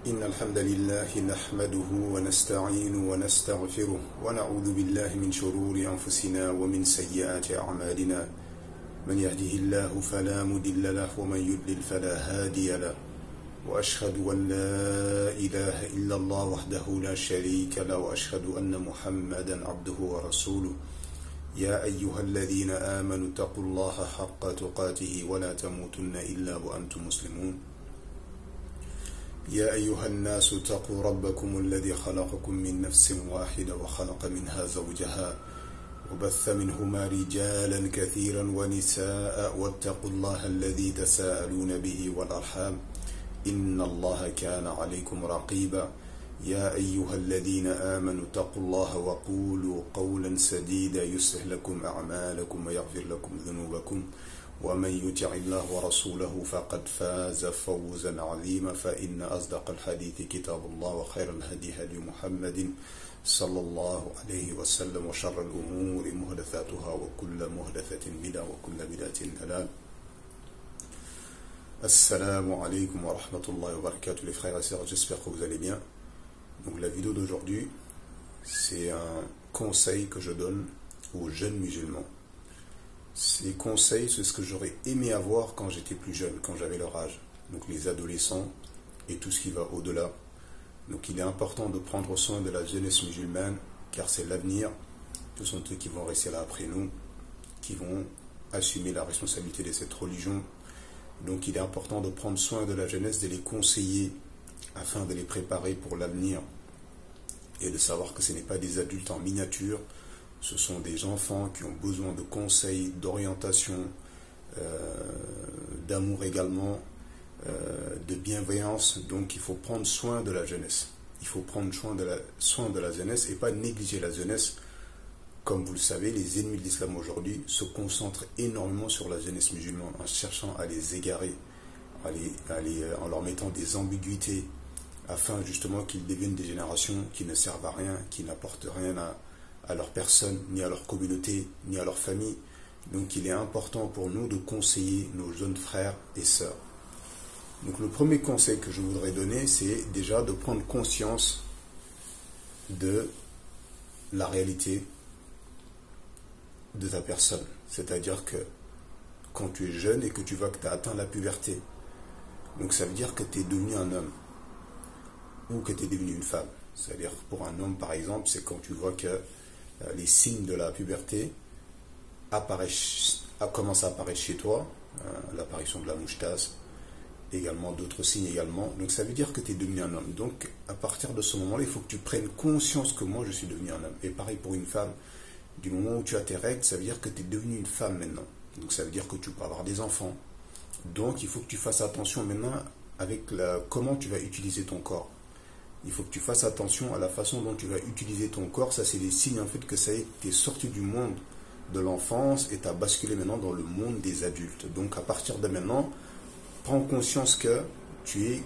إن الحمد لله نحمده ونستعين ونستغفره ونعوذ بالله من شرور أنفسنا ومن سيئات أعمالنا من يهده الله فلا مضل له ومن يضلل فلا هادي له وأشهد أن لا إله إلا الله وحده لا شريك له وأشهد أن محمدا عبده ورسوله يا أيها الذين آمنوا اتقوا الله حق تقاته ولا تموتن إلا وأنتم مسلمون يا أيها الناس اتقوا ربكم الذي خلقكم من نفس واحدة وخلق منها زوجها وبث منهما رجالا كثيرا ونساء واتقوا الله الذي تساءلون به والأرحام إن الله كان عليكم رقيبا يا أيها الذين آمنوا اتقوا الله وقولوا قولا سديدا يصلح لكم أعمالكم ويغفر لكم ذنوبكم ومن يطع الله ورسوله فقد فاز فوزا عظيما فإن أصدق الحديث كتاب الله وخير الهدي هدي محمد صلى الله عليه وسلم وشر الأمور محدثاتها وكل محدثة بدعة وكل بدعة ضلالة. Assalamu alaikum wa rahmatullahi wa barakatuh les frères et sœurs, j'espère que vous allez bien. Donc la vidéo d'aujourd'hui, c'est un conseil que je donne aux jeunes musulmans. Ces conseils, c'est ce que j'aurais aimé avoir quand j'étais plus jeune, quand j'avais leur âge. Donc les adolescents et tout ce qui va au-delà. Donc il est important de prendre soin de la jeunesse musulmane, car c'est l'avenir. Ce sont eux qui vont rester là après nous, qui vont assumer la responsabilité de cette religion. Donc il est important de prendre soin de la jeunesse, de les conseiller afin de les préparer pour l'avenir et de savoir que ce n'est pas des adultes en miniature, ce sont des enfants qui ont besoin de conseils, d'orientation, d'amour également, de bienveillance. Donc il faut prendre soin de la jeunesse. Il faut prendre soin de la jeunesse et pas négliger la jeunesse. Comme vous le savez, les ennemis de l'islam aujourd'hui se concentrent énormément sur la jeunesse musulmane en cherchant à les égarer, en leur mettant des ambiguïtés afin justement qu'ils deviennent des générations qui ne servent à rien, qui n'apportent rien à leur personne, ni à leur communauté, ni à leur famille. Donc il est important pour nous de conseiller nos jeunes frères et sœurs. Donc le premier conseil que je voudrais donner, c'est déjà de prendre conscience de la réalité de ta personne. C'est-à-dire que quand tu es jeune et que tu vois que tu as atteint la puberté, donc ça veut dire que tu es devenu un homme ou que tu es devenu une femme. C'est-à-dire pour un homme par exemple, c'est quand tu vois que les signes de la puberté commencent à apparaître chez toi, l'apparition de la moustache, également d'autres signes également. Donc ça veut dire que tu es devenu un homme. Donc à partir de ce moment-là, il faut que tu prennes conscience que moi je suis devenu un homme. Et pareil pour une femme. Du moment où tu as tes règles, ça veut dire que tu es devenue une femme maintenant. Donc ça veut dire que tu peux avoir des enfants. Donc il faut que tu fasses attention maintenant avec comment tu vas utiliser ton corps. Il faut que tu fasses attention à la façon dont tu vas utiliser ton corps. Ça, c'est des signes en fait que ça y est, tu es sorti du monde de l'enfance et tu as basculé maintenant dans le monde des adultes. Donc à partir de maintenant, prends conscience que tu es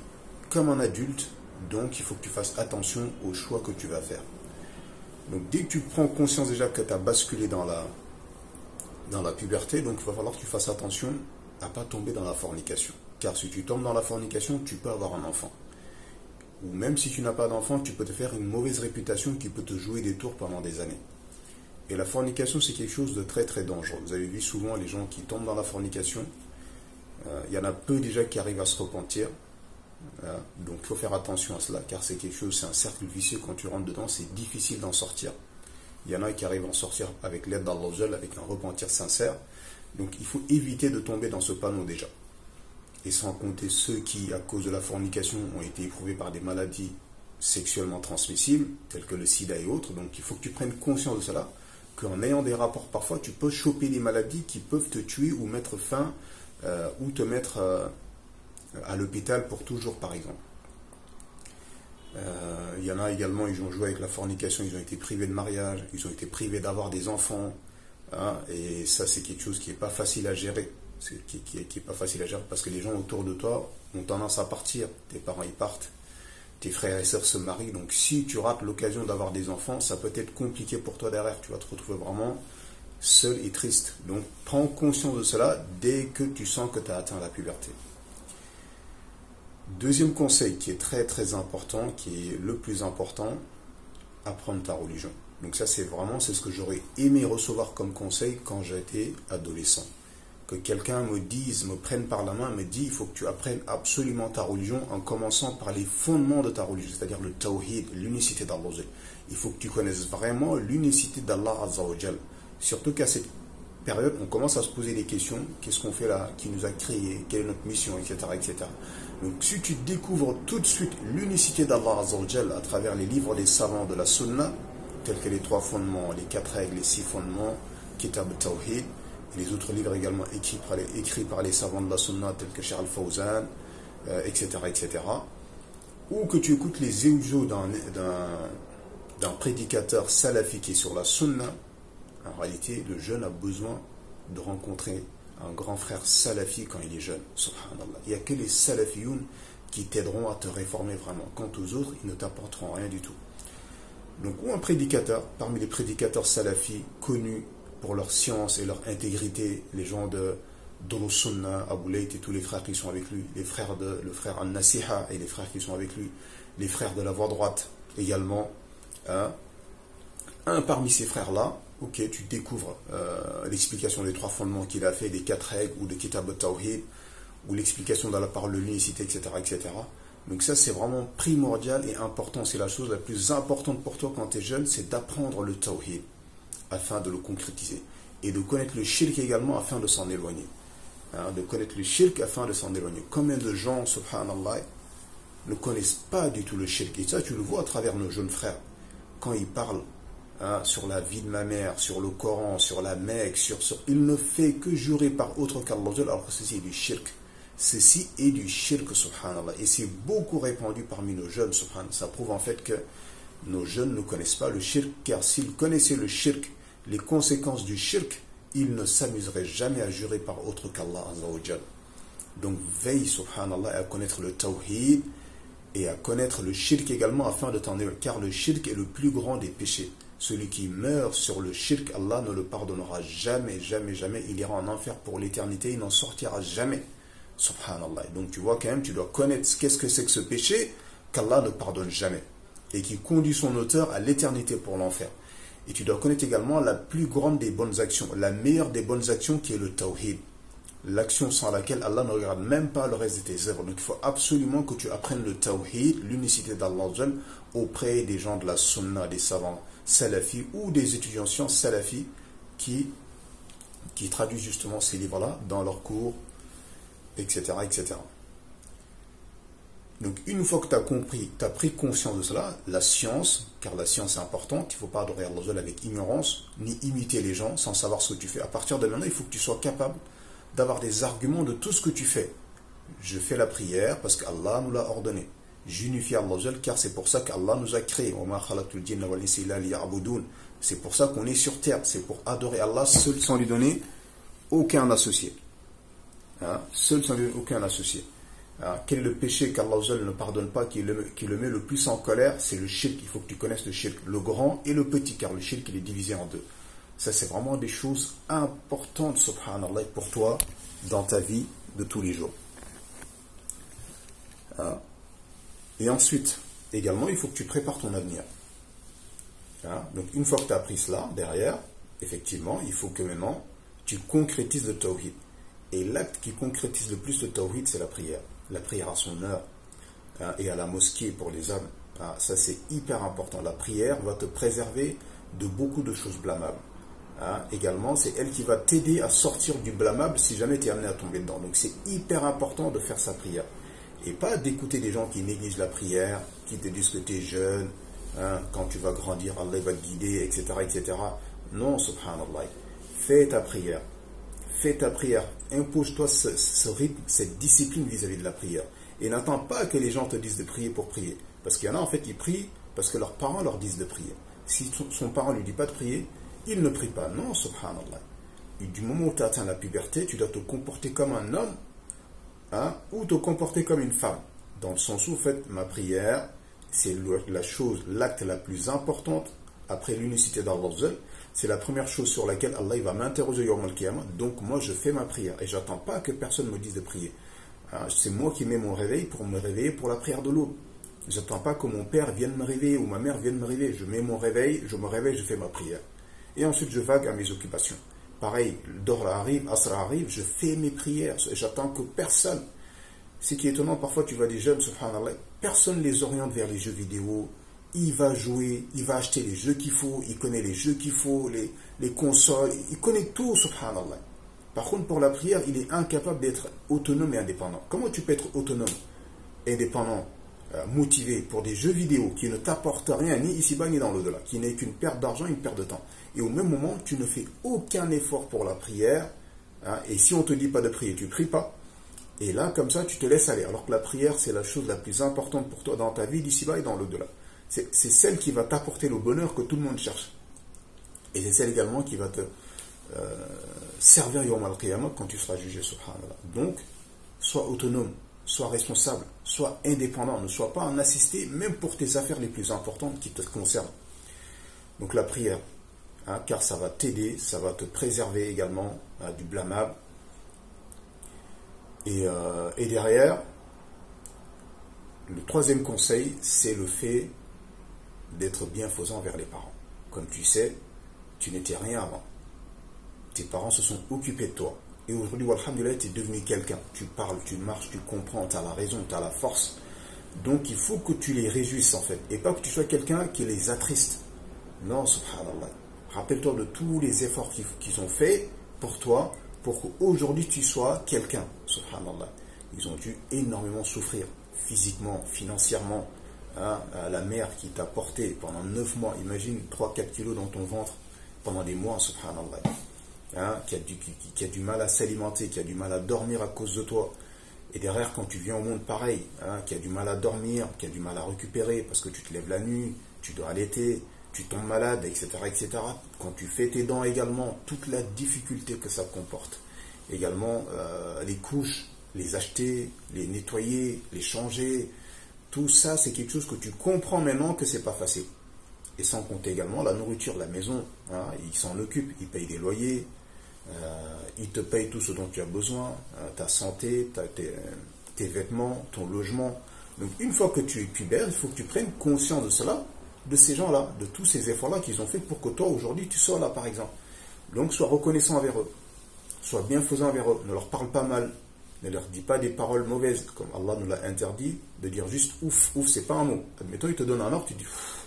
comme un adulte. Donc il faut que tu fasses attention aux choix que tu vas faire. Donc dès que tu prends conscience déjà que tu as basculé dans la puberté, donc il va falloir que tu fasses attention à ne pas tomber dans la fornication. Car si tu tombes dans la fornication, tu peux avoir un enfant. Ou même si tu n'as pas d'enfant, tu peux te faire une mauvaise réputation qui peut te jouer des tours pendant des années. Et la fornication, c'est quelque chose de très très dangereux. Vous avez vu souvent les gens qui tombent dans la fornication. Il y en a peu déjà qui arrivent à se repentir. Donc il faut faire attention à cela, car c'est quelque chose, c'est un cercle vicieux. Quand tu rentres dedans, c'est difficile d'en sortir. Il y en a qui arrivent à en sortir avec l'aide d'Allah, avec un repentir sincère. Donc il faut éviter de tomber dans ce panneau déjà. Et sans compter ceux qui, à cause de la fornication, ont été éprouvés par des maladies sexuellement transmissibles, telles que le sida et autres. Donc il faut que tu prennes conscience de cela, qu'en ayant des rapports parfois, tu peux choper des maladies qui peuvent te tuer ou mettre fin, ou te mettre à l'hôpital pour toujours, par exemple. Il y en a également, ils ont joué avec la fornication, ils ont été privés de mariage, ils ont été privés d'avoir des enfants, et ça c'est quelque chose qui n'est pas facile à gérer, qui est pas facile à gérer parce que les gens autour de toi ont tendance à partir, tes parents ils partent, tes frères et sœurs se marient, donc si tu rates l'occasion d'avoir des enfants, ça peut être compliqué pour toi derrière, tu vas te retrouver vraiment seul et triste. Donc prends conscience de cela dès que tu sens que tu as atteint la puberté. Deuxième conseil qui est très très important, qui est le plus important, apprendre ta religion. Donc ça c'est ce que j'aurais aimé recevoir comme conseil quand j'étais adolescent. Que quelqu'un me dise, me prenne par la main, me dit il faut que tu apprennes absolument ta religion en commençant par les fondements de ta religion, c'est-à-dire le tawhid, l'unicité d'Allah. Il faut que tu connaisses vraiment l'unicité d'Allah Azza wa Jal. Surtout qu'à cette période, on commence à se poser des questions, qu'est-ce qu'on fait là, qui nous a créé, quelle est notre mission, etc. etc. Donc si tu découvres tout de suite l'unicité d'Allah Azza wa Jal à travers les livres des savants de la Sunna, tels que les 3 fondements, les 4 règles, les 6 fondements, Kitab al-Tawhid, et les autres livres également écrits par les savants de la Sunna, tels que Cheikh Al-Fawzan, etc., etc. Ou que tu écoutes les audios d'un prédicateur salafi qui est sur la Sunna. En réalité, le jeune a besoin de rencontrer un grand frère salafi quand il est jeune. Subhanallah. Il n'y a que les salafiyoun qui t'aideront à te réformer vraiment. Quant aux autres, ils ne t'apporteront rien du tout. Donc, ou un prédicateur, parmi les prédicateurs salafis connus pour leur science et leur intégrité, les gens de Sunna, Abu Layth et tous les frères qui sont avec lui, le frère Al-Nasiha et les frères qui sont avec lui, les frères de la voie droite également. Un parmi ces frères-là, ok, tu découvres l'explication des 3 fondements qu'il a fait, des 4 règles ou de Kitab al-Tawhid, ou l'explication dans la parole de l'unicité, etc., etc. Donc ça, c'est vraiment primordial et important. C'est la chose la plus importante pour toi quand tu es jeune, c'est d'apprendre le Tawhid afin de le concrétiser. Et de connaître le shirk également afin de s'en éloigner. De connaître le shirk afin de s'en éloigner. Combien de gens, subhanallah, ne connaissent pas du tout le shirk. Et ça, tu le vois à travers nos jeunes frères. Quand ils parlent sur la vie de ma mère, sur le Coran, sur la Mecque, il ne fait que jurer par autre qu'Allah, alors que ceci est du shirk. Ceci est du shirk, subhanallah. Et c'est beaucoup répandu parmi nos jeunes, subhanallah. Ça prouve en fait que nos jeunes ne connaissent pas le shirk, car s'ils connaissaient le shirk, les conséquences du shirk, ils ne s'amuseraient jamais à jurer par autre qu'Allah Azza wa Jal. Donc veille, subhanallah, à connaître le tawhid et à connaître le shirk également afin de t'en éloigner, car le shirk est le plus grand des péchés. Celui qui meurt sur le shirk, Allah ne le pardonnera jamais, jamais, jamais. Il ira en enfer pour l'éternité, il n'en sortira jamais. Subhanallah. Donc tu vois quand même, tu dois connaître qu'est-ce que c'est que ce péché qu'Allah ne pardonne jamais et qui conduit son auteur à l'éternité pour l'enfer. Et tu dois connaître également la plus grande des bonnes actions, la meilleure des bonnes actions qui est le tawhid. L'action sans laquelle Allah ne regarde même pas le reste de tes œuvres. Donc il faut absolument que tu apprennes le tawhid, l'unicité d'Allah auprès des gens de la sunna, des savants salafis ou des étudiants en sciences salafis qui traduisent justement ces livres-là dans leurs cours, etc., etc. Donc une fois que tu as compris, tu as pris conscience de cela, la science, car la science est importante, il ne faut pas adorer Allah avec ignorance, ni imiter les gens sans savoir ce que tu fais. À partir de maintenant, il faut que tu sois capable d'avoir des arguments de tout ce que tu fais. Je fais la prière parce qu'Allah nous l'a ordonné. J'unifie Allah car c'est pour ça qu'Allah nous a créés. C'est pour ça qu'on est sur terre, c'est pour adorer Allah seul sans lui donner aucun associé. Seul sans lui donner aucun associé. Quel est le péché qu'Allah ne pardonne pas, qui le met le plus en colère? C'est le shirk. Il faut que tu connaisses le shirk, le grand et le petit, car le shirk il est divisé en deux. Ça c'est vraiment des choses importantes, subhanallah, pour toi dans ta vie de tous les jours. Et ensuite, également, il faut que tu prépares ton avenir. Donc une fois que tu as appris cela, derrière, effectivement, il faut que maintenant tu concrétises le tawhid. Et l'acte qui concrétise le plus le tawhid, c'est la prière. La prière à son heure et à la mosquée pour les hommes. Ça c'est hyper important. La prière va te préserver de beaucoup de choses blâmables. Également, c'est elle qui va t'aider à sortir du blâmable si jamais tu es amené à tomber dedans. Donc c'est hyper important de faire sa prière. Et pas d'écouter des gens qui négligent la prière, qui te disent que tu es jeune, quand tu vas grandir, Allah va te guider, etc., etc. Non, subhanallah. Fais ta prière. Fais ta prière. Impose-toi ce rythme, cette discipline vis-à-vis de la prière. Et n'attends pas que les gens te disent de prier pour prier. Parce qu'il y en a, en fait, qui prient parce que leurs parents leur disent de prier. Si son parent ne lui dit pas de prier, il ne prie pas. Non, subhanallah. Et du moment où tu atteins la puberté, tu dois te comporter comme un homme, ou te comporter comme une femme. Dans le sens où, en fait, ma prière, c'est l'acte la plus importante après l'unicité d'Allah. C'est la première chose sur laquelle Allah va m'interroger Yawm al-Qiyamah. Donc moi je fais ma prière et j'attends pas que personne me dise de prier. Hein, c'est moi qui mets mon réveil pour me réveiller pour la prière de l'aube. Je n'attends pas que mon père vienne me réveiller ou ma mère vienne me réveiller. Je mets mon réveil, je me réveille, je fais ma prière. Et ensuite, je vague à mes occupations. Pareil, le Dohr arrive, Asr arrive, je fais mes prières. J'attends que personne. Ce qui est étonnant, parfois tu vois des jeunes, subhanallah, personne ne les oriente vers les jeux vidéo. Il va jouer, il va acheter les jeux qu'il faut, il connaît les jeux qu'il faut, les consoles, il connaît tout, subhanallah. Par contre, pour la prière, il est incapable d'être autonome et indépendant. Comment tu peux être autonome, indépendant, motivé pour des jeux vidéo qui ne t'apportent rien, ni ici-bas, ni dans l'au-delà, qui n'est qu'une perte d'argent, une perte de temps. Et au même moment, tu ne fais aucun effort pour la prière, hein, et si on ne te dit pas de prier, tu ne pries pas. Et là, comme ça, tu te laisses aller. Alors que la prière, c'est la chose la plus importante pour toi dans ta vie, d'ici-bas et dans l'au-delà. C'est celle qui va t'apporter le bonheur que tout le monde cherche. Et c'est celle également qui va te servir Yawm al-Qiyamah quand tu seras jugé, subhanallah. Donc, sois autonome, sois responsable, sois indépendant. Ne sois pas un assisté, même pour tes affaires les plus importantes qui te concernent. Donc la prière, hein, car ça va t'aider, ça va te préserver également du blâmable. Et derrière, le troisième conseil, c'est le fait d'être bienfaisant envers les parents. Comme tu sais, tu n'étais rien avant. Tes parents se sont occupés de toi. Et aujourd'hui, alhamdoulilah, tu es devenu quelqu'un. Tu parles, tu marches, tu comprends, tu as la raison, tu as la force. Donc il faut que tu les réjouisses en fait. Et pas que tu sois quelqu'un qui les attriste. Non, subhanallah. Rappelle-toi de tous les efforts qu'ils ont faits pour toi, pour qu'aujourd'hui tu sois quelqu'un. Subhanallah. Ils ont dû énormément souffrir, physiquement, financièrement. Hein, la mère qui t'a porté pendant 9 mois, imagine 3-4 kilos dans ton ventre pendant des mois, subhanallah. Hein, qui a du mal à s'alimenter, qui a du mal à dormir à cause de toi. Et derrière, quand tu viens au monde pareil, hein, qui a du mal à dormir, qui a du mal à récupérer parce que tu te lèves la nuit, tu dois allaiter, tu tombes malade, etc., etc. Quand tu fais tes dents également, toute la difficulté que ça comporte. Également, les couches, les acheter, les nettoyer, les changer, tout ça, c'est quelque chose que tu comprends maintenant que c'est pas facile. Et sans compter également la nourriture, la maison, hein, ils s'en occupent, ils payent des loyers, ils te payent tout ce dont tu as besoin, ta santé, tes vêtements, ton logement. Donc une fois que tu es pubère, il faut que tu prennes conscience de cela, de ces gens-là, de tous ces efforts-là qu'ils ont fait pour que toi, aujourd'hui, tu sois là, par exemple. Donc sois reconnaissant envers eux, sois bienfaisant envers eux, ne leur parle pas mal, ne leur dis pas des paroles mauvaises, comme Allah nous l'a interdit, de dire juste ouf, ouf, c'est pas un mot. Admettons, il te donne un ordre, tu dis ouf,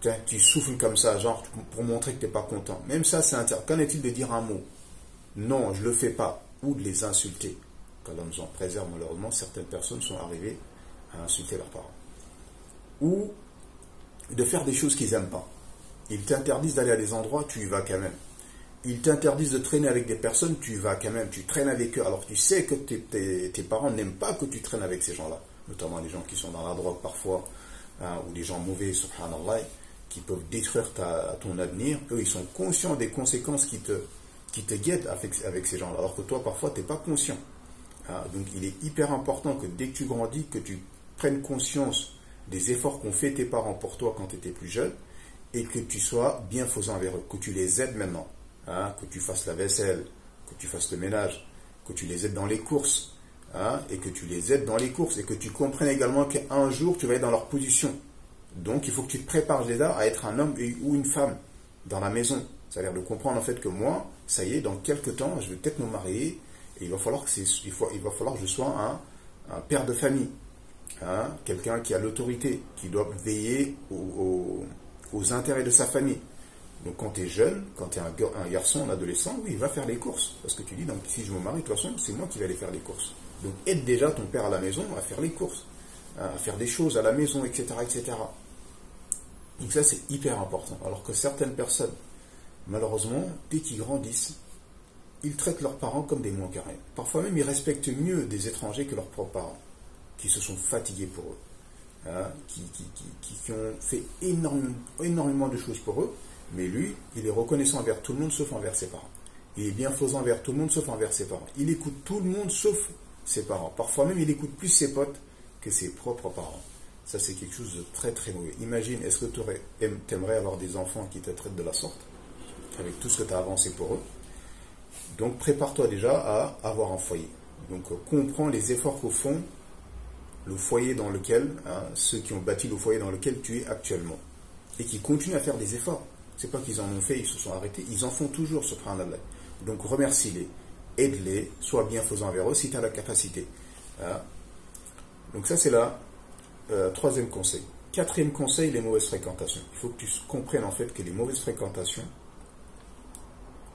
tiens, tu souffles comme ça, genre pour montrer que tu n'es pas content. Même ça, c'est interdit. Qu'en est-il de dire un mot? Non, je ne le fais pas. Ou de les insulter. Qu'Allah nous en préserve, malheureusement, certaines personnes sont arrivées à insulter leurs parents. Ou de faire des choses qu'ils n'aiment pas. Ils t'interdisent d'aller à des endroits, tu y vas quand même. Ils t'interdisent de traîner avec des personnes, tu y vas quand même. Tu traînes avec eux, alors tu sais que tes parents n'aiment pas que tu traînes avec ces gens-là. Notamment les gens qui sont dans la drogue parfois, hein, ou des gens mauvais, subhanallah, qui peuvent détruire ton avenir. Eux, ils sont conscients des conséquences qui te guettent avec ces gens-là, alors que toi, parfois, tu n'es pas conscient. Hein, donc, il est hyper important que dès que tu grandis, que tu prennes conscience des efforts qu'ont fait tes parents pour toi quand tu étais plus jeune, et que tu sois bienfaisant envers eux, que tu les aides maintenant, hein, que tu fasses la vaisselle, que tu fasses le ménage, que tu les aides dans les courses, hein, et que tu les aides dans les courses, et que tu comprennes également qu'un jour, tu vas être dans leur position. Donc, il faut que tu te prépares déjà à être un homme ou une femme dans la maison. C'est-à-dire de comprendre en fait que moi, ça y est, dans quelques temps, je vais peut-être me marier et il va falloir que je sois un père de famille. Hein, quelqu'un qui a l'autorité, qui doit veiller aux intérêts de sa famille. Donc, quand tu es jeune, quand tu es un garçon, un adolescent, oui, il va faire les courses. Parce que tu dis, donc, si je me marie, de toute façon, c'est moi qui vais aller faire les courses. Donc, aide déjà ton père à la maison à faire les courses, hein, à faire des choses à la maison, etc., etc. Donc ça, c'est hyper important. Alors que certaines personnes, malheureusement, dès qu'ils grandissent, ils traitent leurs parents comme des moins carrés. Parfois même, ils respectent mieux des étrangers que leurs propres parents, qui se sont fatigués pour eux, hein, qui ont fait énormément de choses pour eux, mais lui, il est reconnaissant envers tout le monde sauf envers ses parents. Il est bienfaisant envers tout le monde sauf envers ses parents. Il écoute tout le monde sauf ses parents. Parfois même, il écoute plus ses potes que ses propres parents. Ça, c'est quelque chose de très très mauvais. Imagine, est-ce que tu aimerais avoir des enfants qui te traitent de la sorte, avec tout ce que tu as avancé pour eux? Donc, prépare-toi déjà à avoir un foyer. Donc comprends les efforts qu'au fond le foyer dans lequel, ceux qui ont bâti le foyer dans lequel tu es actuellement, et qui continuent à faire des efforts. C'est pas qu'ils en ont fait, ils se sont arrêtés, ils en font toujours, subhanallah. Donc remercie-les, aide-les, sois bienfaisant envers eux si tu as la capacité. Donc ça c'est la troisième conseil. Quatrième conseil, les mauvaises fréquentations. Il faut que tu comprennes en fait que les mauvaises fréquentations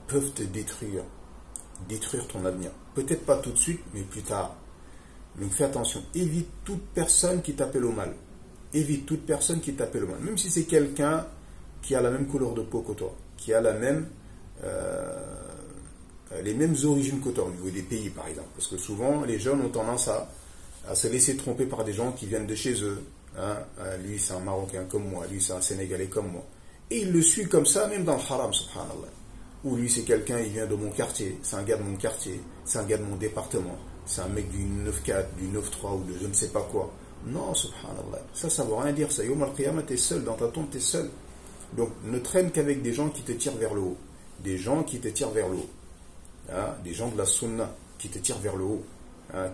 peuvent te détruire ton avenir. Peut-être pas tout de suite, mais plus tard. Donc fais attention, évite toute personne qui t'appelle au mal. Évite toute personne qui t'appelle au mal. Même si c'est quelqu'un qui a la même couleur de peau que toi, qui a les mêmes origines que toi, au niveau des pays par exemple. Parce que souvent, les jeunes ont tendance à se laisser tromper par des gens qui viennent de chez eux. Lui, c'est un Marocain comme moi, lui, c'est un Sénégalais comme moi. Et il le suit comme ça, même dans le haram, subhanallah. Ou lui, c'est quelqu'un, il vient de mon quartier, c'est un gars de mon quartier, c'est un gars de mon département, c'est un mec du 9-4, du 9-3 ou de je ne sais pas quoi. Non, subhanallah. Ça veut rien dire. Ça, Yom al-Qiyamah, t'es seul, dans ta tombe, t'es seul. Donc, ne traîne qu'avec des gens qui te tirent vers le haut. Des gens qui te tirent vers le haut. Des gens de la sunna qui te tirent vers le haut.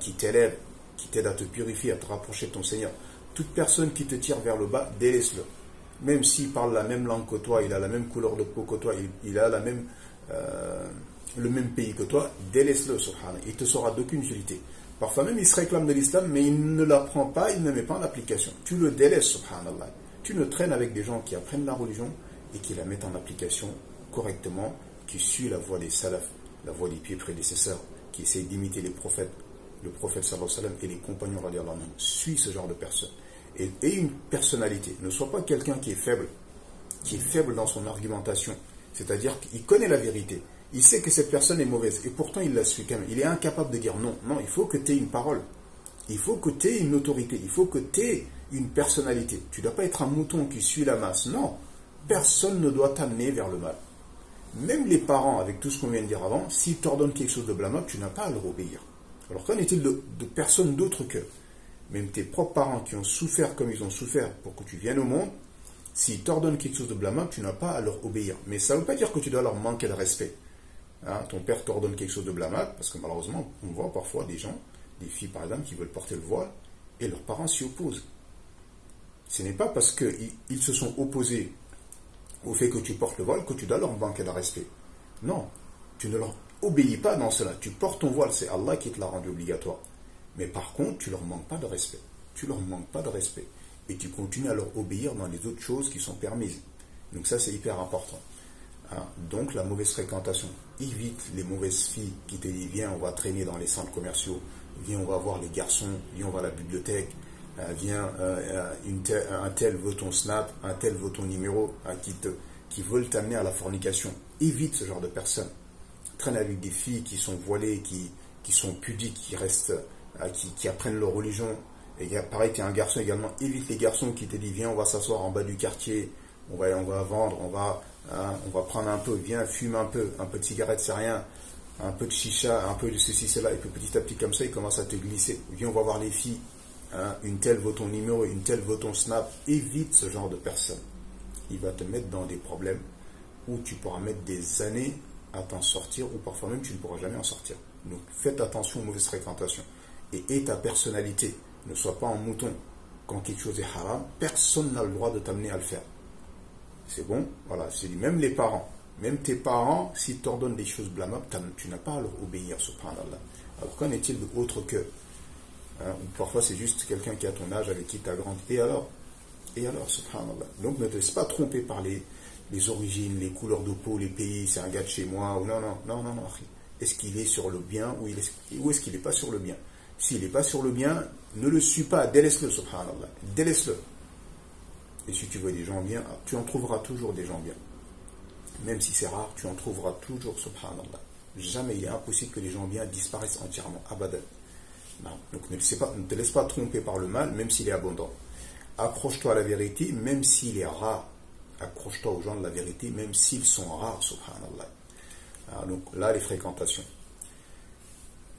Qui t'élèvent, qui t'aident à te purifier, à te rapprocher de ton Seigneur. Toute personne qui te tire vers le bas, délaisse-le. Même s'il parle la même langue que toi, il a la même couleur de peau que toi, il a le même pays que toi, délaisse-le, subhanallah. Il te sera d'aucune utilité. Parfois même, il se réclame de l'islam, mais il ne l'apprend pas, il ne met pas en application. Tu le délaisses, subhanallah. Tu ne traînes avec des gens qui apprennent la religion et qui la mettent en application correctement, qui suivent la voie des salafs, la voie des pieds prédécesseurs, qui essayent d'imiter les prophètes, le prophète sallallahu alayhi wa sallam et les compagnons radiallahu anhum. Suis ce genre de personne. Et une personnalité. Ne sois pas quelqu'un qui est faible dans son argumentation. C'est-à-dire qu'il connaît la vérité. Il sait que cette personne est mauvaise. Et pourtant, il la suit quand même. Il est incapable de dire non. Non, il faut que tu aies une parole. Il faut que tu aies une autorité. Il faut que tu aies une personnalité. Tu ne dois pas être un mouton qui suit la masse. Non. Personne ne doit t'amener vers le mal. Même les parents, avec tout ce qu'on vient de dire avant, s'ils t'ordonnent quelque chose de blâmable, tu n'as pas à leur obéir. Alors qu'en est-il de personnes d'autres qu'eux? Même tes propres parents qui ont souffert comme ils ont souffert pour que tu viennes au monde, s'ils t'ordonnent quelque chose de blâmable, tu n'as pas à leur obéir. Mais ça ne veut pas dire que tu dois leur manquer de respect. Ton père t'ordonne quelque chose de blâmable, parce que malheureusement, on voit parfois des gens, des filles par exemple, qui veulent porter le voile, et leurs parents s'y opposent. Ce n'est pas parce qu'ils se sont opposés au fait que tu portes le voile que tu dois leur manquer de respect. Non, tu ne leur obéis pas dans cela. Tu portes ton voile, c'est Allah qui te l'a rendu obligatoire. Mais par contre, tu ne leur manques pas de respect. Tu ne leur manques pas de respect. Et tu continues à leur obéir dans les autres choses qui sont permises. Donc ça, c'est hyper important. Donc la mauvaise fréquentation. Évite les mauvaises filles qui te disent viens, on va traîner dans les centres commerciaux, viens, on va voir les garçons, viens, on va à la bibliothèque, viens, un tel veut ton snap, un tel veut ton numéro, qui veulent t'amener à la fornication. Évite ce genre de personnes. Traîne avec des filles qui sont voilées, qui sont pudiques, qui restent, qui apprennent leur religion. Et pareil, tu es un garçon également, évite les garçons qui te disent viens, on va s'asseoir en bas du quartier, on va vendre, on va prendre un peu, viens, fume un peu de cigarette, c'est rien, un peu de chicha, un peu de ceci, cela, et puis petit à petit comme ça, il commence à te glisser. Viens, on va voir les filles, une telle veut ton numéro, une telle veut ton snap. Évite ce genre de personne. Il va te mettre dans des problèmes où tu pourras mettre des années à t'en sortir, ou parfois même tu ne pourras jamais en sortir. Donc faites attention aux mauvaises fréquentations. Et aie ta personnalité. Ne sois pas un mouton. Quand quelque chose est haram, personne n'a le droit de t'amener à le faire. C'est bon? Voilà, c'est même les parents. Même tes parents, s'ils t'ordonnent des choses blâmables, tu n'as pas à leur obéir, subhanallah. Alors qu'en est-il autre que parfois c'est juste quelqu'un qui a ton âge, avec qui tu as grandi. Et alors, subhanallah. Donc ne te laisse pas tromper par les origines, les couleurs de peau, les pays, c'est un gars de chez moi, ou non. Est-ce qu'il est sur le bien ou est-ce qu'il n'est pas sur le bien? S'il n'est pas sur le bien, ne le suis pas, délaisse-le, subhanallah. Délaisse-le. Et si tu veux des gens bien, tu en trouveras toujours des gens bien. Même si c'est rare, tu en trouveras toujours, subhanallah. Jamais il est impossible que les gens bien disparaissent entièrement, abadan. Non. Donc ne te laisse pas tromper par le mal, même s'il est abondant. Accroche-toi à la vérité, même s'il est rare. Accroche-toi aux gens de la vérité, même s'ils sont rares, subhanallah. Donc là, les fréquentations.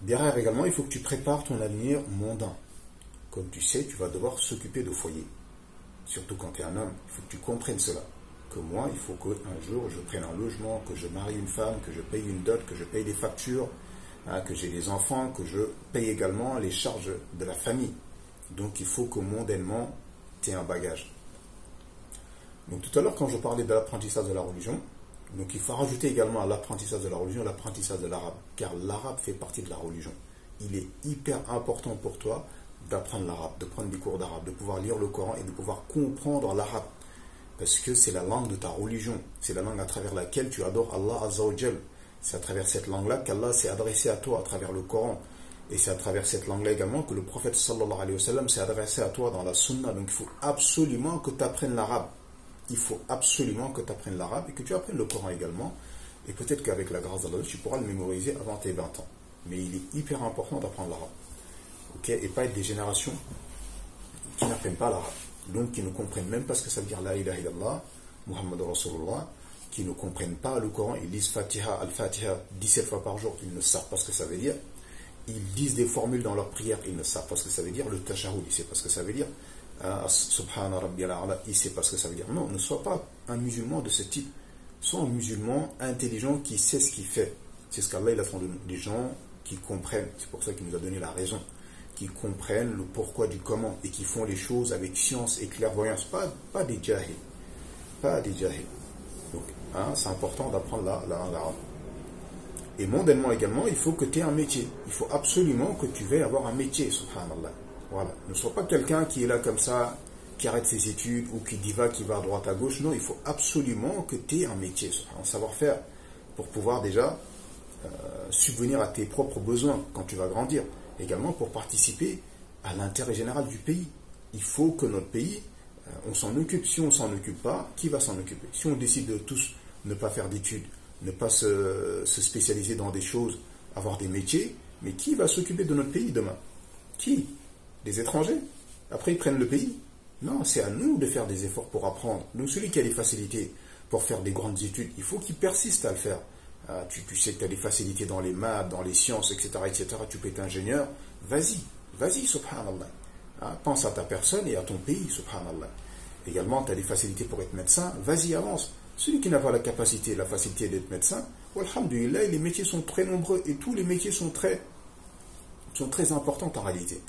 Derrière également, il faut que tu prépares ton avenir mondain. Comme tu sais, tu vas devoir s'occuper de foyer. Surtout quand tu es un homme, il faut que tu comprennes cela. Que moi, il faut qu'un jour, je prenne un logement, que je marie une femme, que je paye une dot, que je paye des factures, que j'ai des enfants, que je paye également les charges de la famille. Donc il faut que mondainement, tu aies un bagage. Donc tout à l'heure, quand je parlais de l'apprentissage de la religion, donc il faut rajouter également à l'apprentissage de la religion l'apprentissage de l'arabe, car l'arabe fait partie de la religion. Il est hyper important pour toi d'apprendre l'arabe, de prendre des cours d'arabe, de pouvoir lire le Coran et de pouvoir comprendre l'arabe. Parce que c'est la langue de ta religion, c'est la langue à travers laquelle tu adores Allah Azza wa Jal. C'est à travers cette langue-là qu'Allah s'est adressé à toi à travers le Coran. Et c'est à travers cette langue-là également que le prophète sallallahu alayhi wa sallam s'est adressé à toi dans la sunna. Donc il faut absolument que tu apprennes l'arabe. Il faut absolument que tu apprennes l'arabe et que tu apprennes le Coran également. Et peut-être qu'avec la grâce d'Allah, tu pourras le mémoriser avant tes 20 ans. Mais il est hyper important d'apprendre l'arabe. Okay, et pas être des générations qui n'apprennent pas l'arabe. Donc qui ne comprennent même pas ce que ça veut dire la ilaha illallah, Muhammad Rasulullah, qui ne comprennent pas le Coran. Ils lisent Fatiha, Al-Fatiha 17 fois par jour, ils ne savent pas ce que ça veut dire. Ils disent des formules dans leur prière, ils ne savent pas ce que ça veut dire. Le Tashahhud, ils ne savent pas ce que ça veut dire. Subhana Rabbiyal A'la, il ne sait pas ce que ça veut dire. Non, ne sois pas un musulman de ce type. Sois un musulman intelligent qui sait ce qu'il fait. C'est ce qu'Allah il attend de nous. Des gens qui comprennent. C'est pour ça qu'il nous a donné la raison. Qui comprennent le pourquoi du comment et qui font les choses avec science et clairvoyance. Pas des jahils. Pas des jahils. Donc, c'est important d'apprendre la langue arabe. Et mondainement également, il faut que tu aies un métier. Il faut absolument que tu veuilles avoir un métier, subhanallah. Voilà. Ne sois pas quelqu'un qui est là comme ça, qui arrête ses études ou qui divague, qui va à droite à gauche. Non, il faut absolument que tu aies un métier, un savoir-faire, pour pouvoir déjà subvenir à tes propres besoins quand tu vas grandir. Également pour participer à l'intérêt général du pays. Il faut que notre pays, on s'en occupe. Si on ne s'en occupe pas, qui va s'en occuper? Si on décide de tous ne pas faire d'études, ne pas se spécialiser dans des choses, avoir des métiers, mais qui va s'occuper de notre pays demain? Qui? Des étrangers? Après, ils prennent le pays? Non, c'est à nous de faire des efforts pour apprendre. Donc, celui qui a les facilités pour faire des grandes études, il faut qu'il persiste à le faire. Tu sais que tu as des facilités dans les maths, dans les sciences, etc., tu peux être ingénieur. Vas-y, subhanallah. Pense à ta personne et à ton pays, subhanallah. Également, tu as des facilités pour être médecin. Vas-y, avance. Celui qui n'a pas la capacité, la facilité d'être médecin, alhamdulillah, les métiers sont très nombreux et tous les métiers sont très importants en réalité.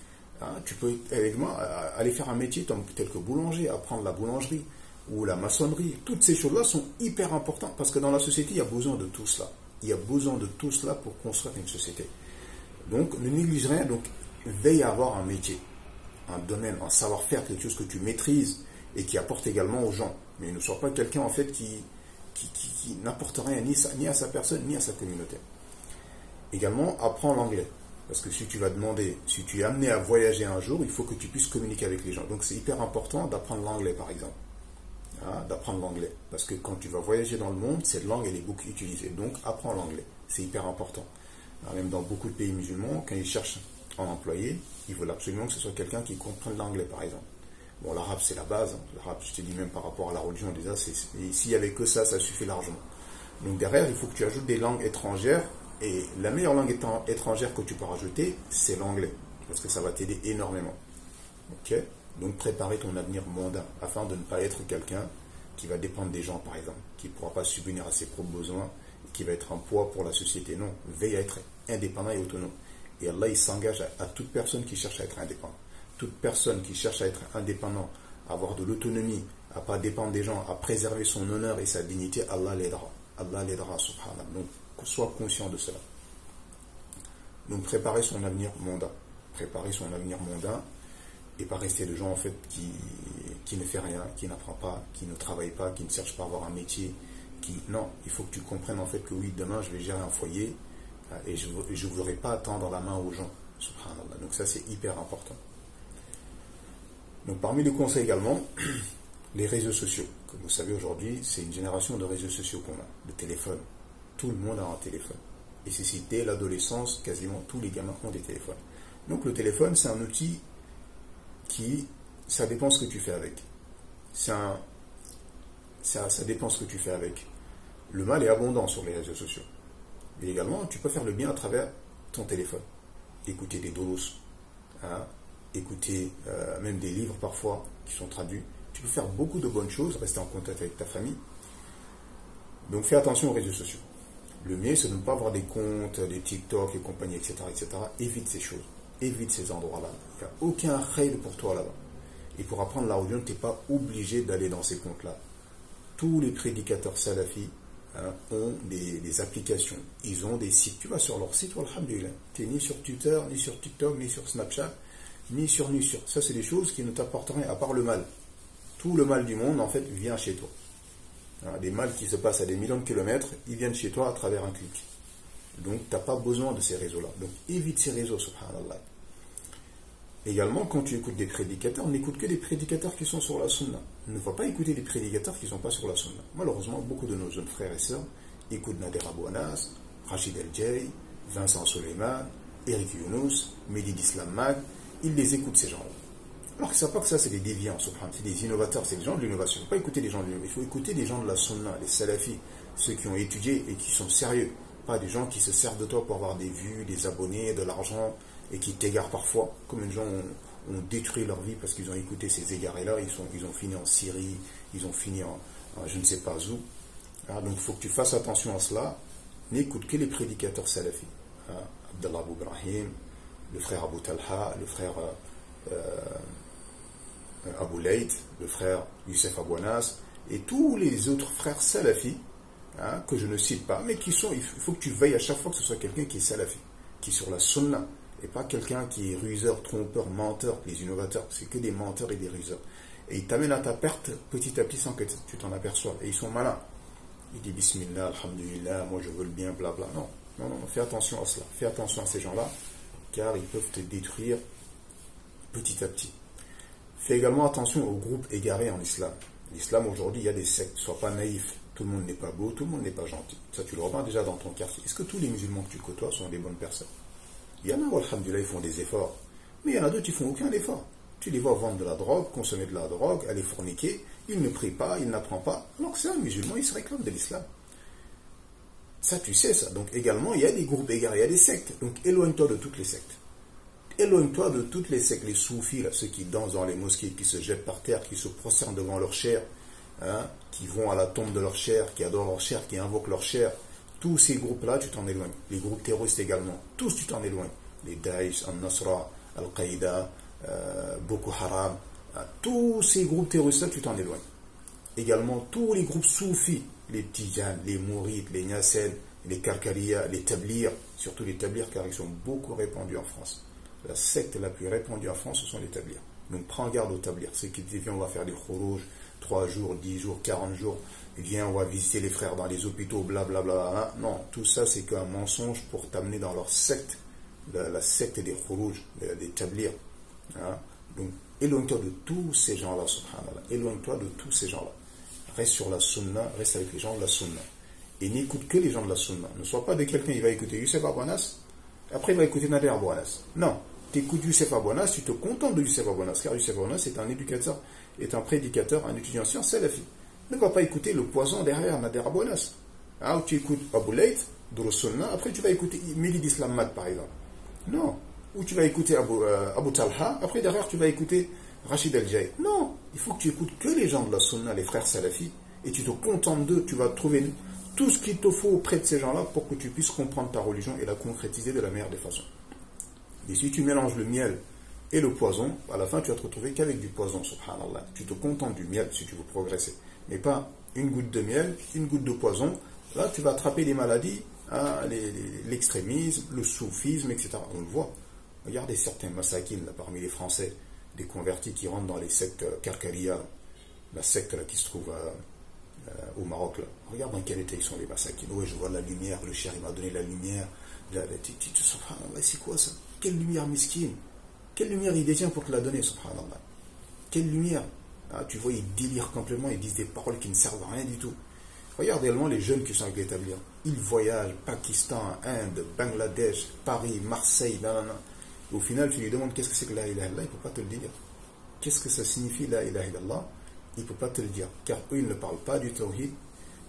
Tu peux aller faire un métier tel que boulanger, apprendre la boulangerie ou la maçonnerie. Toutes ces choses-là sont hyper importantes parce que dans la société, il y a besoin de tout cela. Il y a besoin de tout cela pour construire une société. Donc, ne néglige rien. Donc, veille à avoir un métier, un domaine, un savoir-faire, quelque chose que tu maîtrises et qui apporte également aux gens. Mais ne sois pas quelqu'un en fait qui n'apporte rien ni à sa personne ni à sa communauté. Également, apprends l'anglais. Parce que si tu vas demander, si tu es amené à voyager un jour, il faut que tu puisses communiquer avec les gens. Donc c'est hyper important d'apprendre l'anglais par exemple. D'apprendre l'anglais. Parce que quand tu vas voyager dans le monde, cette langue elle est beaucoup utilisée. Donc apprends l'anglais. C'est hyper important. Même dans beaucoup de pays musulmans, quand ils cherchent un employé, ils veulent absolument que ce soit quelqu'un qui comprenne l'anglais par exemple. Bon, l'arabe c'est la base. L'arabe, je te dis même par rapport à la religion, déjà, s'il n'y avait que ça suffit largement. Donc derrière, il faut que tu ajoutes des langues étrangères. Et la meilleure langue étrangère que tu peux rajouter, c'est l'anglais. Parce que ça va t'aider énormément. Ok? Donc préparer ton avenir mondain, afin de ne pas être quelqu'un qui va dépendre des gens, par exemple, qui ne pourra pas subvenir à ses propres besoins, qui va être un poids pour la société. Non, veille à être indépendant et autonome. Et Allah, il s'engage à toute personne qui cherche à être indépendant. Toute personne qui cherche à être indépendant, à avoir de l'autonomie, à ne pas dépendre des gens, à préserver son honneur et sa dignité, Allah l'aidera. Allah l'aidera, subhanallah. Donc, sois conscient de cela. Donc, préparer son avenir mondain. Préparer son avenir mondain et pas rester de gens, en fait, qui ne fait rien, qui n'apprend pas, qui ne travaille pas, qui ne cherche pas à avoir un métier. Non, il faut que tu comprennes, en fait, que oui, demain, je vais gérer un foyer et je ne voudrais pas tendre la main aux gens. Subhanallah. Donc, ça, c'est hyper important. Donc parmi les conseils également, les réseaux sociaux. Comme vous savez aujourd'hui, c'est une génération de réseaux sociaux qu'on a, de téléphones. Tout le monde a un téléphone. Et c'est si dès l'adolescence, quasiment tous les gamins ont des téléphones. Donc le téléphone, c'est un outil ça dépend ce que tu fais avec. Ça dépend ce que tu fais avec. Le mal est abondant sur les réseaux sociaux. Mais également, tu peux faire le bien à travers ton téléphone. Écouter des dolos, écouter même des livres parfois qui sont traduits. Tu peux faire beaucoup de bonnes choses, rester en contact avec ta famille. Donc fais attention aux réseaux sociaux. Le mieux, c'est de ne pas avoir des comptes, des TikTok et compagnie, etc., etc. Évite ces choses. Évite ces endroits-là. Il n'y a aucun khayr pour toi là-bas. Et pour apprendre la religion, tu n'es pas obligé d'aller dans ces comptes-là. Tous les prédicateurs salafis ont des applications. Ils ont des sites. Tu vas sur leur site, alhamdulillah. Tu n'es ni sur Twitter, ni sur TikTok, ni sur Snapchat, ni sur. Ça, c'est des choses qui ne t'apportent rien, à part le mal. Tout le mal du monde, en fait, vient chez toi. Des mal qui se passent à des millions de kilomètres, ils viennent chez toi à travers un clic. Donc, tu n'as pas besoin de ces réseaux-là. Donc, évite ces réseaux, subhanallah. Également, quand tu écoutes des prédicateurs, n'écoute que des prédicateurs qui sont sur la sunna. Ne va pas écouter des prédicateurs qui ne sont pas sur la sunna. Malheureusement, beaucoup de nos jeunes frères et sœurs écoutent Nader Abou Anas, Rachid El-Jay, Vincent Soleiman, Eric Younous, Mehdi d'Islam Mag. Ils les écoutent, ces gens-là. Alors qu'ils ne savent pas que ça, c'est des déviants, c'est des innovateurs, c'est des gens de l'innovation. Il ne faut pas écouter les gens de l'innovation. Il faut écouter des gens de la sunna, les salafis, ceux qui ont étudié et qui sont sérieux. Pas des gens qui se servent de toi pour avoir des vues, des abonnés, de l'argent, et qui t'égarent parfois. Comme les gens ont détruit leur vie parce qu'ils ont écouté ces égarés-là, ils ont fini en Syrie, ils ont fini en je ne sais pas où. Donc il faut que tu fasses attention à cela. N'écoute que les prédicateurs salafis. Abdallah Abou Ibrahim, le frère Abou Talha, le frère Abou Layth, le frère Youssef Abou Anas, et tous les autres frères salafis, que je ne cite pas, mais qui sont, il faut que tu veilles à chaque fois que ce soit quelqu'un qui est salafi, qui est sur la sunna, et pas quelqu'un qui est ruseur, trompeur, menteur. Les innovateurs, c'est que des menteurs et des ruseurs. Et ils t'amènent à ta perte petit à petit sans que tu t'en aperçoives. Et ils sont malins. Ils disent Bismillah, Alhamdulillah, moi je veux le bien, blabla. Non, fais attention à cela. Fais attention à ces gens-là, car ils peuvent te détruire petit à petit. Fais également attention aux groupes égarés en islam. L'islam aujourd'hui, il y a des sectes. Sois pas naïf. Tout le monde n'est pas beau, tout le monde n'est pas gentil. Ça, tu le remarques déjà dans ton quartier. Est-ce que tous les musulmans que tu côtoies sont des bonnes personnes? Il y en a, alhamdulillah, ils font des efforts. Mais il y en a d'autres qui ne font aucun effort. Tu les vois vendre de la drogue, consommer de la drogue, aller forniquer. Ils ne prient pas, ils n'apprennent pas. Alors que c'est un musulman, il se réclame de l'islam. Ça, tu sais ça. Donc également, il y a des groupes égarés, il y a des sectes. Donc éloigne-toi de toutes les sectes. Éloigne-toi de toutes les sectes, les soufis, là, ceux qui dansent dans les mosquées, qui se jettent par terre, qui se prosternent devant leur chair, qui vont à la tombe de leur chair, qui adorent leur chair, qui invoquent leur chair. Tous ces groupes-là, tu t'en éloignes. Les groupes terroristes également. Tous, tu t'en éloignes. Les Daesh, Al-Nasra, Al-Qaïda, Boko Haram. Tous ces groupes terroristes-là, tu t'en éloignes. Également, tous les groupes soufis. Les Tijan, les Mourides, les Nyassen, les Karkaria, les Tablirs. Surtout les Tablirs, car ils sont beaucoup répandus en France. La secte la plus répandue en France, ce sont les Tablirs. Donc, prends garde aux Tablirs. Ceux qui disent, viens, on va faire des khurouj, 3 jours, 10 jours, 40 jours. Viens, on va visiter les frères dans les hôpitaux, blablabla. Non, tout ça, c'est qu'un mensonge pour t'amener dans leur secte, la secte des khurouj, des tablirs. Donc, éloigne-toi de tous ces gens-là, subhanallah. Éloigne-toi de tous ces gens-là. Reste sur la sunna, reste avec les gens de la sunna. Et n'écoute que les gens de la sunna. Ne sois pas de quelqu'un qui va écouter Youssef Abou Anas, après il va écouter Nader Abou Anas. Non, tu écoutes Youssef Abou Anas, tu te contentes de Youssef Abou Anas, car Youssef Abou Anas est un éducateur, est un prédicateur, un étudiant en sciences salafi. Ne va pas écouter le poison derrière Nader Abou Anas. Ou tu écoutes Abou Layth, Durus Sunna, après tu vas écouter Mehdi d'Islam Mag par exemple. Non. Ou tu vas écouter Abou Talha, après derrière tu vas écouter Rachid El-Jay. Non. Il faut que tu écoutes que les gens de la Sunna, les frères salafis, et tu te contentes d'eux, tu vas trouver tout ce qu'il te faut auprès de ces gens-là pour que tu puisses comprendre ta religion et la concrétiser de la meilleure des façons. Et si tu mélanges le miel et le poison, à la fin tu vas te retrouver qu'avec du poison, subhanallah. Tu te contentes du miel si tu veux progresser. Mais pas une goutte de miel, une goutte de poison. Là, tu vas attraper les maladies, l'extrémisme, le soufisme, etc. On le voit. Regardez certains massakines là, parmi les Français, des convertis qui rentrent dans les sectes Karkaria, la secte là, qui se trouve au Maroc. Là. Regarde dans quel état ils sont les massakines. Oui, je vois la lumière, le cher il m'a donné la lumière. Subhanallah, c'est quoi ça? Quelle lumière miskine? Quelle lumière il détient pour te la donner, subhanallah? Quelle lumière? Tu vois, ils délirent complètement, ils disent des paroles qui ne servent à rien du tout. Regarde également les jeunes qui sont avec les tablirs. Ils voyagent, Pakistan, Inde, Bangladesh, Paris, Marseille, nanana. Au final, tu lui demandes qu'est-ce que c'est que la ilaha illallah, il ne peut pas te le dire. Qu'est-ce que ça signifie la ilaha illallah? Il ne peut pas te le dire. Car eux, ils ne parlent pas du tawhid,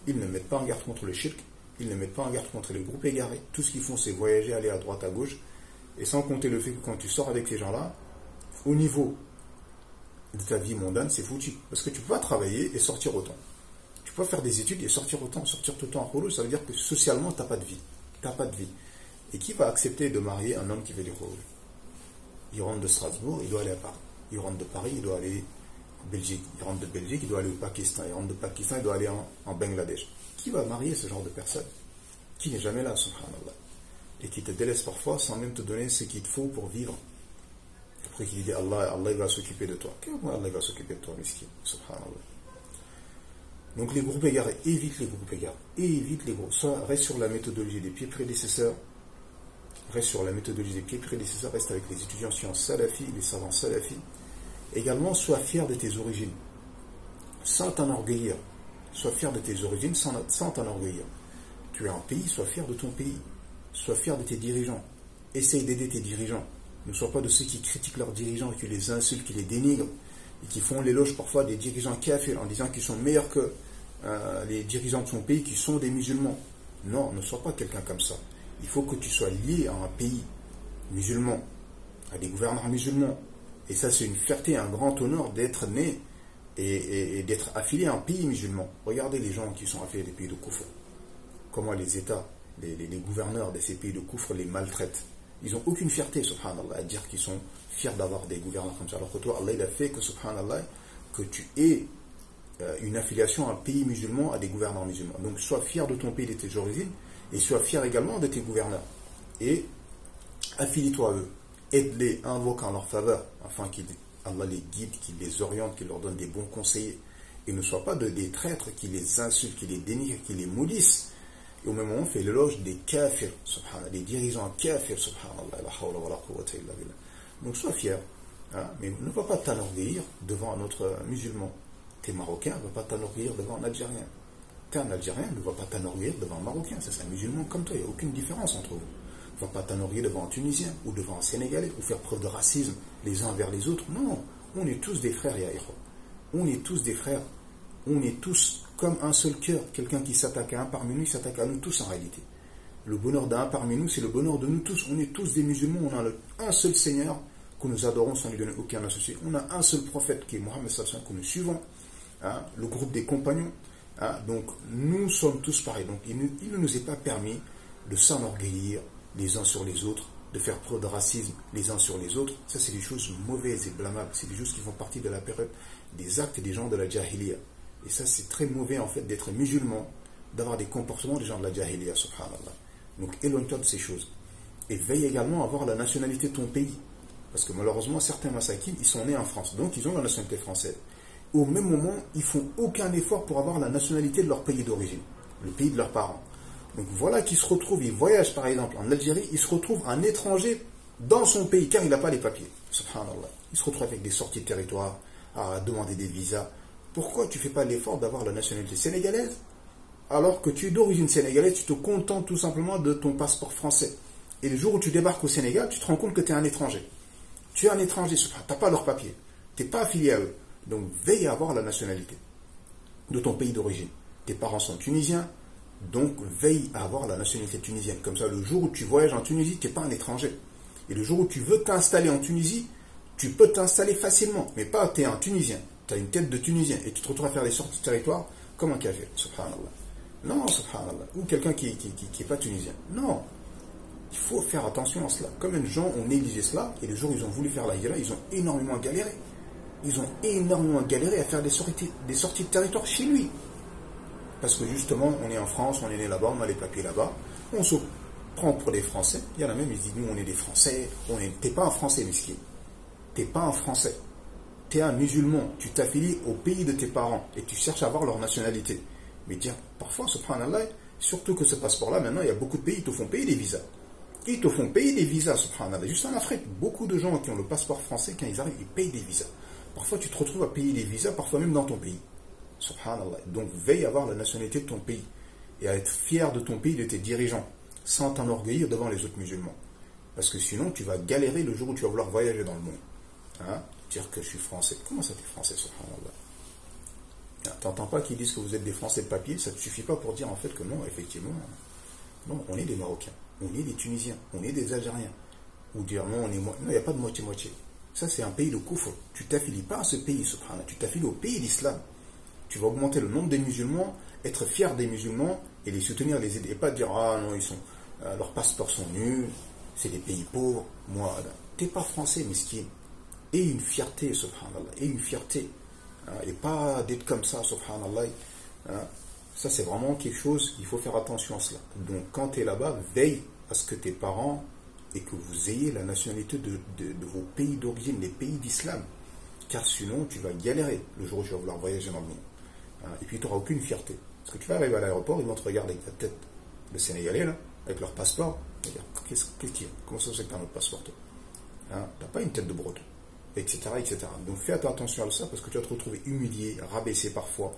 ils ne mettent pas en garde contre le shirk, ils ne mettent pas en garde contre les groupes égarés. Tout ce qu'ils font, c'est voyager, aller à droite, à gauche. Et sans compter le fait que quand tu sors avec ces gens-là, au niveau de ta vie mondaine, c'est foutu. Parce que tu ne peux pas travailler et sortir autant. Tu Tu peux faire des études et sortir tout le temps en khourouj, ça veut dire que socialement, tu n'as pas de vie. T'as pas de vie. Et qui va accepter de marier un homme qui fait du khourouj? Il rentre de Strasbourg, il doit aller à Paris. Il rentre de Paris, il doit aller en Belgique. Il rentre de Belgique, il doit aller au Pakistan. Il rentre de Pakistan, il doit aller en Bangladesh. Qui va marier ce genre de personne? Qui n'est jamais là, subhanallah. Et qui te délaisse parfois sans même te donner ce qu'il te faut pour vivre. Après qu'il dit Allah il va s'occuper de toi. Comment Allah va s'occuper de toi, miskin? Subhanallah. Donc les groupes égarés, évite les groupes égarés. Évite les groupes. Soit reste sur la méthodologie des pieds prédécesseurs. Reste sur la méthodologie des pieds prédécesseurs. Reste avec les étudiants sciences salafis, les savants salafis. Également, sois fier de tes origines. Sans t'enorgueillir. Sois fier de tes origines sans t'enorgueillir. Tu es un pays, sois fier de ton pays. Sois fier de tes dirigeants. Essaye d'aider tes dirigeants. Ne sois pas de ceux qui critiquent leurs dirigeants, qui les insultent, qui les dénigrent, et qui font l'éloge parfois des dirigeants kafirs en disant qu'ils sont meilleurs que les dirigeants de son pays qui sont des musulmans. Non, ne sois pas quelqu'un comme ça. Il faut que tu sois lié à un pays musulman, à des gouverneurs musulmans. Et ça, c'est une fierté, un grand honneur d'être né et d'être affilié à un pays musulman. Regardez les gens qui sont affiliés à des pays de Koufr. Comment les États, les gouverneurs de ces pays de Koufr les maltraitent. Ils n'ont aucune fierté, subhanallah, à dire qu'ils sont fiers d'avoir des gouverneurs comme ça. Alors que toi, Allah, il a fait que, subhanallah, que tu aies une affiliation à un pays musulman, à des gouverneurs musulmans. Donc, sois fier de ton pays, de tes origines, et sois fier également de tes gouverneurs. Et affilie-toi à eux. Aide-les, invoque en leur faveur, afin qu'Allah les guide, qu'il les oriente, qu'il leur donne des bons conseillers. Et ne sois pas des traîtres qui les insultent, qui les dénigrent, qui les maudissent. Et au même moment, fais l'éloge des kafirs, subhanallah, des dirigeants kafirs, subhanallah, la hawla wa la quwwata illa billah. Donc sois fier, hein, mais ne va pas t'enorgueillir devant un autre musulman. T'es marocain, ne va pas t'enorgueillir devant un Algérien. T'es un Algérien, ne va pas t'enorgueillir devant un Marocain. C'est un musulman comme toi, il n'y a aucune différence entre vous. Ne va pas t'enorgueillir devant un Tunisien ou devant un Sénégalais ou faire preuve de racisme les uns envers les autres. Non, on est tous des frères, ya ikhwa. On est tous des frères. On est tous comme un seul cœur. Quelqu'un qui s'attaque à un parmi nous, il s'attaque à nous tous en réalité. Le bonheur d'un parmi nous, c'est le bonheur de nous tous. On est tous des musulmans, on a un seul Seigneur que nous adorons sans lui donner aucun associé. On a un seul prophète qui est Mohammed sallallahu alayhi wa sallam que nous suivons. Hein, le groupe des compagnons. Hein, donc nous sommes tous pareils. Donc il ne nous est pas permis de s'enorgueillir les uns sur les autres, de faire preuve de racisme les uns sur les autres. Ça, c'est des choses mauvaises et blâmables. C'est des choses qui font partie de la période des actes des gens de la Jahiliya. Et ça, c'est très mauvais en fait d'être musulman, d'avoir des comportements des gens de la Jahiliya, subhanallah. Donc éloigne-toi de ces choses. Et veille également à avoir la nationalité de ton pays. Parce que malheureusement, certains massakines, ils sont nés en France. Donc ils ont la nationalité française. Au même moment, ils font aucun effort pour avoir la nationalité de leur pays d'origine. Le pays de leurs parents. Donc voilà qu'ils se retrouvent, ils voyagent par exemple en Algérie, ils se retrouvent un étranger dans son pays, car il n'a pas les papiers. Subhanallah. Il se retrouve avec des sorties de territoire, à demander des visas. Pourquoi tu ne fais pas l'effort d'avoir la nationalité sénégalaise alors que tu es d'origine sénégalaise, tu te contentes tout simplement de ton passeport français. Et le jour où tu débarques au Sénégal, tu te rends compte que tu es un étranger. Tu es un étranger, tu n'as pas leurs papiers. Tu n'es pas affilié à eux. Donc veille à avoir la nationalité de ton pays d'origine. Tes parents sont tunisiens, donc veille à avoir la nationalité tunisienne. Comme ça, le jour où tu voyages en Tunisie, tu n'es pas un étranger. Et le jour où tu veux t'installer en Tunisie, tu peux t'installer facilement. Mais pas, tu es un Tunisien. Tu as une tête de Tunisien et tu te retrouves à faire des sorties de territoire comme un kafir. Subhanallah. Non, subhanallah. Ou quelqu'un qui n'est pas tunisien. Non. Il faut faire attention à cela. Comme les gens ont négligé cela, et le jour où ils ont voulu faire la hijra, ils ont énormément galéré. Ils ont énormément galéré à faire des sorties de territoire chez lui. Parce que justement, on est en France, on est né là-bas, on a les papiers là-bas, on se prend pour des Français. Il y en a même, ils disent, nous on est des Français, t'es pas un Français, miskin. T'es pas un Français. T'es un musulman, tu t'affilies au pays de tes parents et tu cherches à avoir leur nationalité. Mais dire, parfois, subhanallah, surtout que ce passeport-là, maintenant, il y a beaucoup de pays qui te font payer des visas. Ils te font payer des visas, subhanallah. Juste en Afrique, beaucoup de gens qui ont le passeport français, quand ils arrivent, ils payent des visas. Parfois, tu te retrouves à payer des visas, parfois même dans ton pays. Subhanallah. Donc, veille à avoir la nationalité de ton pays et à être fier de ton pays, de tes dirigeants, sans t'enorgueillir devant les autres musulmans. Parce que sinon, tu vas galérer le jour où tu vas vouloir voyager dans le monde. Hein? Dire que je suis français. Comment ça, t'es français, subhanallah? T'entends pas qu'ils disent que vous êtes des Français de papier, ça ne te suffit pas pour dire en fait que non, effectivement, non, on est des Marocains, on est des Tunisiens, on est des Algériens. Ou dire non, non, il n'y a pas de moitié-moitié. Ça, c'est un pays de koufr. Tu t'affilies pas à ce pays, subhanallah. Tu t'affilies au pays d'islam. Tu vas augmenter le nombre des musulmans, être fier des musulmans et les soutenir, les aider. Et pas dire, ah non, leurs passeports sont nuls, c'est des pays pauvres. Moi, t'es pas français, miskin. Et une fierté, subhanallah, et une fierté. Hein, et pas d'être comme ça, subhanallah. Hein. Ça, c'est vraiment quelque chose, il faut faire attention à cela. Donc, quand tu es là-bas, veille à ce que tes parents et que vous ayez la nationalité de vos pays d'origine, les pays d'islam. Car sinon, tu vas galérer le jour où tu vas vouloir voyager dans le monde. Hein. Et puis, tu n'auras aucune fierté. Parce que tu vas arriver à l'aéroport, ils vont te regarder avec ta tête de Sénégalais, là, avec leur passeport. Ils vont dire, qu'est-ce qu'il y a? Comment ça se fait que tu as notre passeport, toi? Hein, tu n'as pas une tête de breton, etc., etc. Donc fais attention à ça parce que tu vas te retrouver humilié, rabaissé parfois.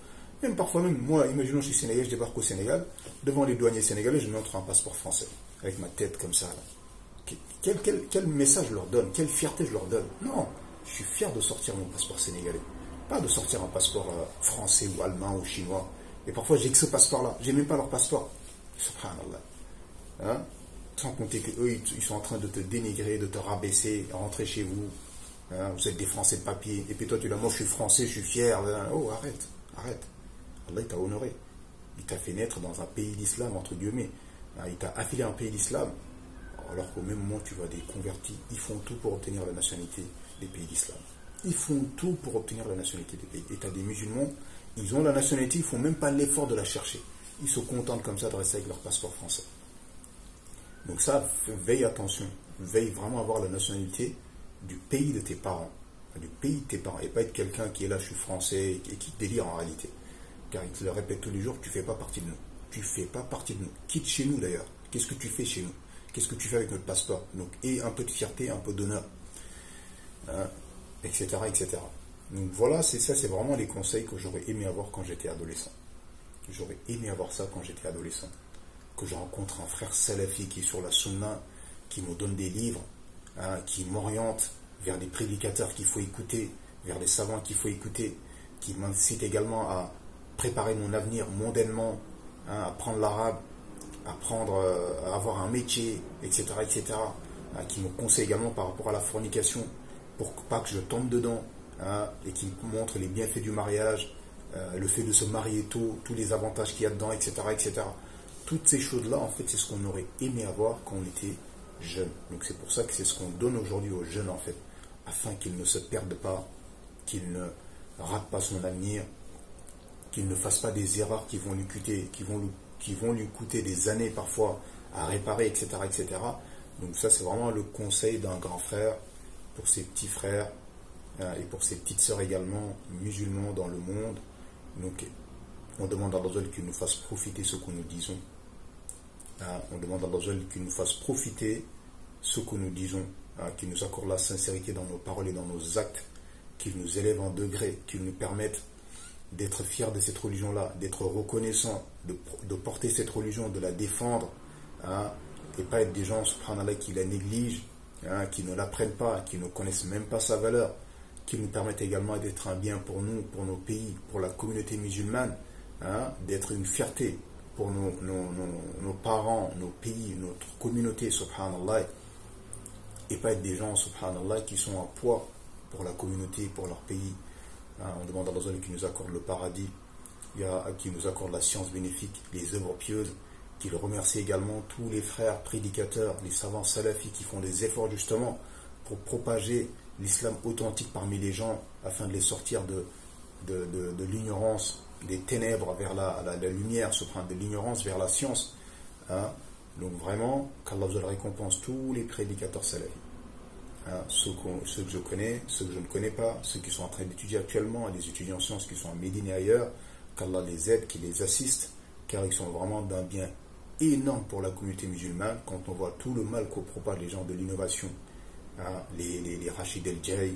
Parfois même, moi, imaginons je suis sénégalais, je débarque au Sénégal, devant les douaniers sénégalais, je montre un passeport français, avec ma tête comme ça. Là. Quel message je leur donne? Quelle fierté je leur donne? Non, je suis fier de sortir mon passeport sénégalais. Pas de sortir un passeport français ou allemand ou chinois. Et parfois, j'ai que ce passeport-là. J'ai même pas leur passeport. Subhanallah. Hein? Sans compter qu'eux, ils sont en train de te dénigrer, de te rabaisser, rentrer chez vous. Hein? Vous êtes des Français de papier. Et puis toi, tu dis, moi, je suis français, je suis fier. Oh, arrête, arrête. Allah, il t'a honoré. Il t'a fait naître dans un pays d'islam, entre guillemets. Hein? Il t'a affilié à un pays d'islam. Alors qu'au même moment, tu vois des convertis, ils font tout pour obtenir la nationalité des pays d'islam. Ils font tout pour obtenir la nationalité des pays. Et tu as des musulmans, ils ont la nationalité, ils ne font même pas l'effort de la chercher. Ils se contentent comme ça de rester avec leur passeport français. Donc ça, veille attention. Veille vraiment à avoir la nationalité du pays de tes parents. Du pays de tes parents. Et pas être quelqu'un qui est là, je suis français, et qui délire en réalité. Car ils te le répètent tous les jours, tu ne fais pas partie de nous. Tu ne fais pas partie de nous. Quitte chez nous d'ailleurs. Qu'est-ce que tu fais chez nous? Qu'est-ce que tu fais avec notre passeport? Donc, et un peu de fierté, un peu d'honneur. Hein, etc., etc. Donc voilà, c'est vraiment les conseils que j'aurais aimé avoir quand j'étais adolescent. J'aurais aimé avoir ça quand j'étais adolescent. Que je rencontre un frère salafi qui est sur la sunna, qui me donne des livres, hein, qui m'oriente vers des prédicateurs qu'il faut écouter, vers des savants qu'il faut écouter, qui m'incite également à préparer mon avenir mondainement, hein, à apprendre l'arabe, à avoir un métier, etc., etc., hein, qui me conseille également par rapport à la fornication, pour pas que je tombe dedans, hein, et qui me montre les bienfaits du mariage, le fait de se marier tôt, tous les avantages qu'il y a dedans, etc., etc. Toutes ces choses-là, en fait, c'est ce qu'on aurait aimé avoir quand on était jeune. Donc c'est pour ça que c'est ce qu'on donne aujourd'hui aux jeunes, en fait, afin qu'ils ne se perdent pas, qu'ils ne ratent pas son avenir, qu'ils ne fassent pas des erreurs qui vont lui coûter des années parfois à réparer, etc., etc. Donc ça, c'est vraiment le conseil d'un grand frère pour ses petits frères et pour ses petites sœurs également, musulmans dans le monde. Donc on demande à Allah qu'il nous fasse profiter ce que nous disons. On demande à Allah qu'il nous fasse profiter ce que nous disons, qu'il nous accorde la sincérité dans nos paroles et dans nos actes, qu'il nous élève en degré, qu'il nous permette d'être fiers de cette religion-là, d'être reconnaissants, de porter cette religion, de la défendre, hein, et pas être des gens, subhanallah, qui la négligent, hein, qui ne l'apprennent pas, qui ne connaissent même pas sa valeur, qui nous permettent également d'être un bien pour nous, pour nos pays, pour la communauté musulmane, hein, d'être une fierté pour nos parents, nos pays, notre communauté, subhanallah, et pas être des gens, subhanallah, qui sont un poids pour la communauté, pour leur pays. On demande à Allah qui nous accorde le paradis, qui nous accorde la science bénéfique, les œuvres pieuses, qu'il remercie également tous les frères prédicateurs, les savants salafis qui font des efforts justement pour propager l'islam authentique parmi les gens afin de les sortir de l'ignorance, des ténèbres vers la lumière, de l'ignorance vers la science. Hein. Donc vraiment, qu'Allah récompense tous les prédicateurs salafis. Hein, ceux que je connais, ceux que je ne connais pas, ceux qui sont en train d'étudier actuellement, les étudiants en sciences qui sont à Médine et ailleurs, qu'Allah les aide, qu'il les assiste, car ils sont vraiment d'un bien énorme pour la communauté musulmane. Quand on voit tout le mal qu'ont propage les gens de l'innovation, hein, les Rachid El Jay,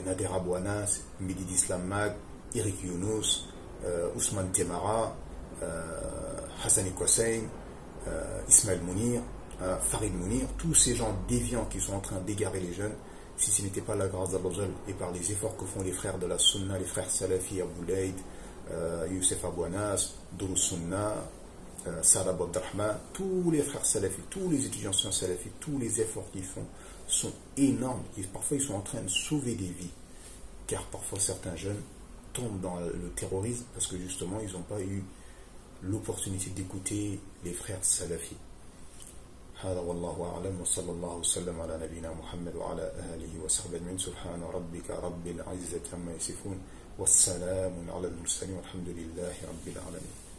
Nader Abou Anas, Midi d'Islam Mag, Eric Younous, Ousmane Temara, Hassan Iqassain, Ismaël Mounir, Farid Mounir, tous ces gens déviants qui sont en train d'égarer les jeunes, si ce n'était pas la grâce d'Allah et par les efforts que font les frères de la Sunna, les frères Salafi, Abou Laïd, Youssef Abou Anas, Dourou Sunna, Saad Abou Abdrahman, tous les frères Salafi, tous les étudiants Salafi, tous les efforts qu'ils font sont énormes et parfois ils sont en train de sauver des vies, car parfois certains jeunes tombent dans le terrorisme parce que justement ils n'ont pas eu l'opportunité d'écouter les frères salafis. هذا والله أعلم وصلى الله وسلم على نبينا محمد وعلى آله وصحبه أجمعين سبحان ربك رب العزة عما يصفون والسلام على المرسلين والحمد لله رب العالمين.